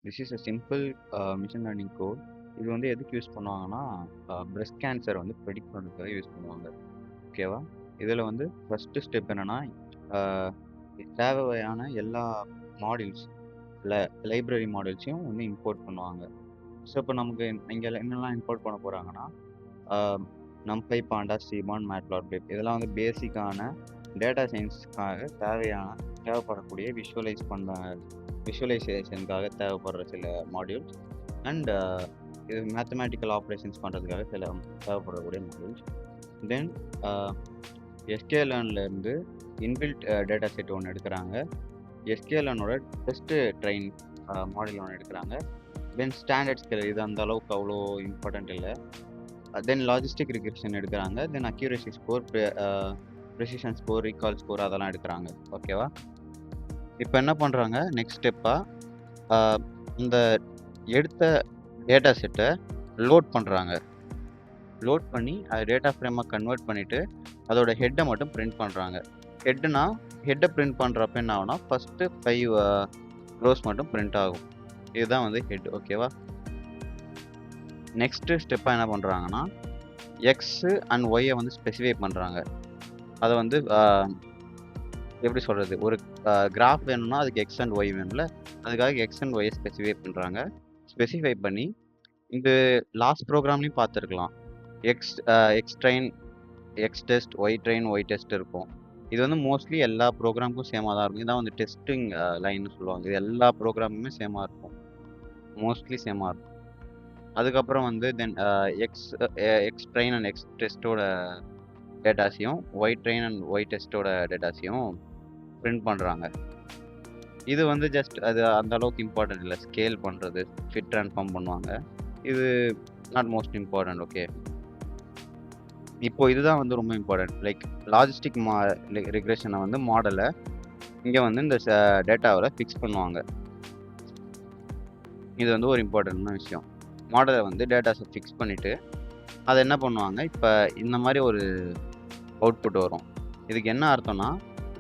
This is a simple machine learning code. இது வந்து எதுக்கு யூஸ் பண்ணுவாங்கன்னா, பிரஸ்ட் கேன்சர் வந்து ப்ரெடிக்ட் பண்ணுறதுக்காக யூஸ் பண்ணுவாங்க. ஓகேவா? இதில் வந்து ஃபஸ்ட்டு ஸ்டெப் என்னன்னா, தேவையான எல்லா மாடியூல்ஸ் லைப்ரரி மாடியூல்ஸையும் வந்து இம்போர்ட் பண்ணுவாங்க. ஸோ இப்போ நமக்கு இங்கே என்னெல்லாம் இம்போர்ட் பண்ண போகிறாங்கன்னா, NumPy, Pandas, Seaborn, Matplotlib இதெல்லாம் வந்து பேசிக்கான டேட்டா சயின்ஸ்க்காக தேவைப்படக்கூடிய விஷுவலைசேஷனுக்காக தேவைப்படுற சில மாடியூல்ஸ் அண்ட் இது மேத்தமேட்டிக்கல் ஆப்ரேஷன்ஸ் பண்ணுறதுக்காக சில தேவைப்படக்கூடிய மாடியூல்ஸ். தென் SQLiருந்து இன்பில்ட் டேட்டா செட் ஒன்று எடுக்கிறாங்க. SQLனோட டெஸ்ட்டு ட்ரெயின் மாடியூல் ஒன்று எடுக்கிறாங்க. தென் ஸ்டாண்டர்ட் ஸ்கேல் இது அந்த அளவுக்கு அவ்வளோ இம்பார்ட்டண்ட் இல்லை. தென் லாஜிஸ்டிக் ரிக்ரெஷன் எடுக்கிறாங்க. Then accuracy score, precision score, recall score அதெல்லாம் எடுக்கிறாங்க. ஓகேவா? இப்போ என்ன பண்ணுறாங்க, நெக்ஸ்ட் ஸ்டெப்பாக இந்த எடுத்த டேட்டா செட்டை லோட் பண்ணுறாங்க. லோட் பண்ணி அது டேட்டா ஃப்ரேமாக கன்வெர்ட் பண்ணிவிட்டு அதோட ஹெட்டை மட்டும் பிரிண்ட் பண்ணுறாங்க. ஹெட்டை பிரிண்ட் பண்ணுறப்ப என்ன ஆகும்னா, ஃபஸ்ட்டு 5 ரோஸ் மட்டும் பிரிண்ட் ஆகும். இதுதான் வந்து ஹெட். ஓகேவா? நெக்ஸ்ட்டு ஸ்டெப்பாக என்ன பண்ணுறாங்கன்னா, எக்ஸு அண்ட் ஒய்யை வந்து ஸ்பெசிஃபை பண்ணுறாங்க. அதை வந்து எப்படி சொல்கிறது, ஒரு கிராஃப் வேணும்னா அதுக்கு எக்ஸ் அண்ட் ஒய் வேணும்ல, அதுக்காக எக்ஸ் அண்ட் ஒய்யை ஸ்பெசிஃபை பண்ணுறாங்க. ஸ்பெசிஃபை பண்ணி இந்த லாஸ்ட் ப்ரோக்ராம்லேயும் பார்த்துருக்கலாம், X train X test, Y train Y test இருக்கும். இது வந்து மோஸ்ட்லி எல்லா ப்ரோக்ராமுக்கும் சேமாக தான் இருக்கும். இதான் வந்து டெஸ்டிங் லைன்னு சொல்லுவாங்க. இது எல்லா ப்ரோக்ராமுமே சேமாக இருக்கும், மோஸ்ட்லி சேமாக இருக்கும். அதுக்கப்புறம் வந்து then X train and X டெஸ்ட்டோட டேட்டாஸையும் ஒய் ட்ரெயின் அண்ட் ஒய் டெஸ்ட்டோட டேட்டாஸையும் பிரிண்ட் பண்ணுறாங்க. இது வந்து ஜஸ்ட் அது அந்த அளவுக்கு இம்பார்ட்டன்ட் இல்லை. ஸ்கேல் பண்ணுறது, ஃபிட் ட்ரான்ஸ்ஃபார்ம் பண்ணுவாங்க. இது நாட் மோஸ்ட் இம்பார்ட்டன்ட். ஓகே, இப்போ இதுதான் வந்து ரொம்ப இம்பார்ட்டன்ட். லைக் லாஜிஸ்டிக் ரிக்ரெஷனை வந்து மாடலை இங்கே வந்து இந்த டேட்டாவில் ஃபிக்ஸ் பண்ணுவாங்க. இது வந்து ஒரு இம்பார்ட்டன்டான விஷயம். மாடலை வந்து டேட்டாஸை ஃபிக்ஸ் பண்ணிவிட்டு அதை என்ன பண்ணுவாங்க, இப்போ இந்த மாதிரி ஒரு அவுட்புட் வரும். இதுக்கு என்ன அர்த்தம்னா,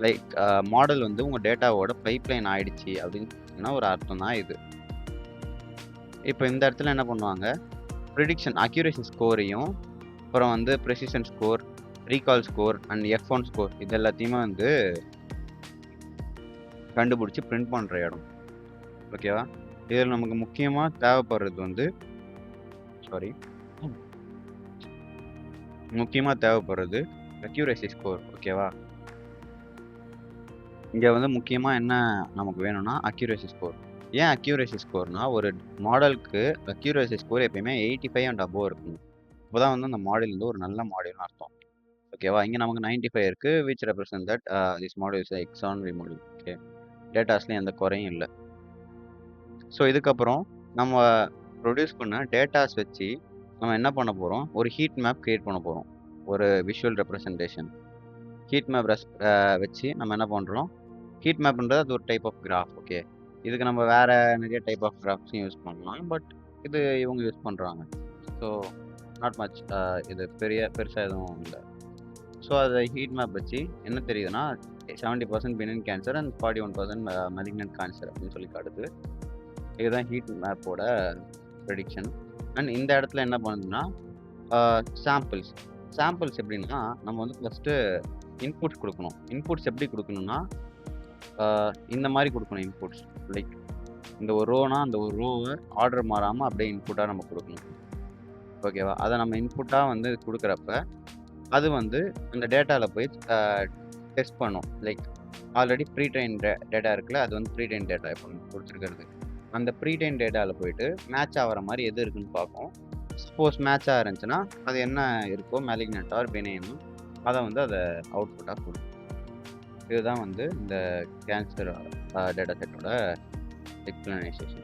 லைக் மாடல் வந்து உங்கள் டேட்டாவோட பைப்லைன் ஆகிடுச்சி அப்படின்னு ஒரு அர்த்தம் தான் இது. இப்போ இந்த இடத்துல என்ன பண்ணுவாங்க, ப்ரிடிக்ஷன் அக்யூரசி ஸ்கோரையும் அப்புறம் வந்து precision score, recall score and F1 score இது எல்லாத்தையுமே வந்து கண்டுபிடிச்சி பிரிண்ட் பண்ணுற இடம். ஓகேவா? இதில் நமக்கு முக்கியமாக தேவைப்படுறது வந்து அக்யூரசி ஸ்கோர். ஓகேவா? இங்கே வந்து முக்கியமாக என்ன நமக்கு வேணும்னா அக்யூரசி ஸ்கோர். ஏன் அக்யூரசி ஸ்கோர்னா, ஒரு மாடலுக்கு அக்யூரசி ஸ்கோர் எப்பயுமே 85 அண்ட் அபோவ் இருக்கணும். இப்போ தான் வந்து அந்த மாடல் வந்து ஒரு நல்ல மாடல்னு அர்த்தம். ஓகேவா? இங்கே நமக்கு 95 இருக்குது, which represent that this model is எக்ஸானரி மாடல். ஓகே, டேட்டாஸ்லையும் எந்த குறையும் இல்லை. ஸோ இதுக்கப்புறம் நம்ம ப்ரொடியூஸ் பண்ண டேட்டாஸ் வச்சு நம்ம என்ன பண்ண போகிறோம், ஒரு ஹீட் மேப் க்ரியேட் பண்ண போகிறோம். ஒரு விஷுவல் ரெப்ரசன்டேஷன் ஹீட் மேப் வச்சு நம்ம என்ன பண்ணுறோம், ஹீட் மேப்ன்றது அது ஒரு டைப் ஆஃப் கிராஃப். ஓகே, இதுக்கு நம்ம வேறு நிறைய டைப் ஆஃப் கிராஃப்ஸையும் யூஸ் பண்ணலாம், பட் இது இவங்க யூஸ் பண்ணுறாங்க. ஸோ நாட் மச், இது பெருசாக எதுவும் இல்லை. ஸோ அதை ஹீட் மேப் வச்சு என்ன தெரியுதுன்னா, 70% Benin cancer and 41% malignant cancer அப்படின்னு சொல்லி காட்டுது. இதுதான் ஹீட் மேப்போட ப்ரெடிக்ஷன். அண்ட் இந்த இடத்துல என்ன பண்ணுதுன்னா, சாம்பிள்ஸ் எப்படின்னா, நம்ம வந்து ஃபஸ்ட்டு இன்புட்ஸ் கொடுக்கணும். இன்புட்ஸ் எப்படி கொடுக்கணும்னா, இந்த மாதிரி கொடுக்கணும் இன்புட்ஸ். லைக் இந்த ஒரு ரோனா அந்த ஒரு ரோவை ஆர்டர் மாறாமல் அப்படியே இன்புட்டாக நம்ம கொடுக்கணும். ஓகேவா? அதை நம்ம இன்புட்டாக வந்து கொடுக்குறப்ப அது வந்து அந்த டேட்டாவில் போய் டெஸ்ட் பண்ணும். லைக் ஆல்ரெடி ப்ரீட்ரெயின் டேட்டா இருக்குல்ல, அது வந்து ப்ரீட்ரெயின் டேட்டா இப்போ கொடுத்துருக்கிறது. அந்த ப்ரீட்ரெயின் டேட்டாவில் போயிட்டு மேட்ச் ஆகிற மாதிரி எது இருக்குன்னு பார்க்கும். சப்போஸ் மேட்ச் இருந்துச்சுன்னா அது என்ன இருக்கோ, மெலிக்னன்ட் ஆர் பெனின், அதை வந்து அதை அவுட்புட்டாக கொடுக்கும். இதுதான் வந்து இந்த கேன்சர் டேட்டா செட்டோட எக்ஸ்பிளனேஷன்.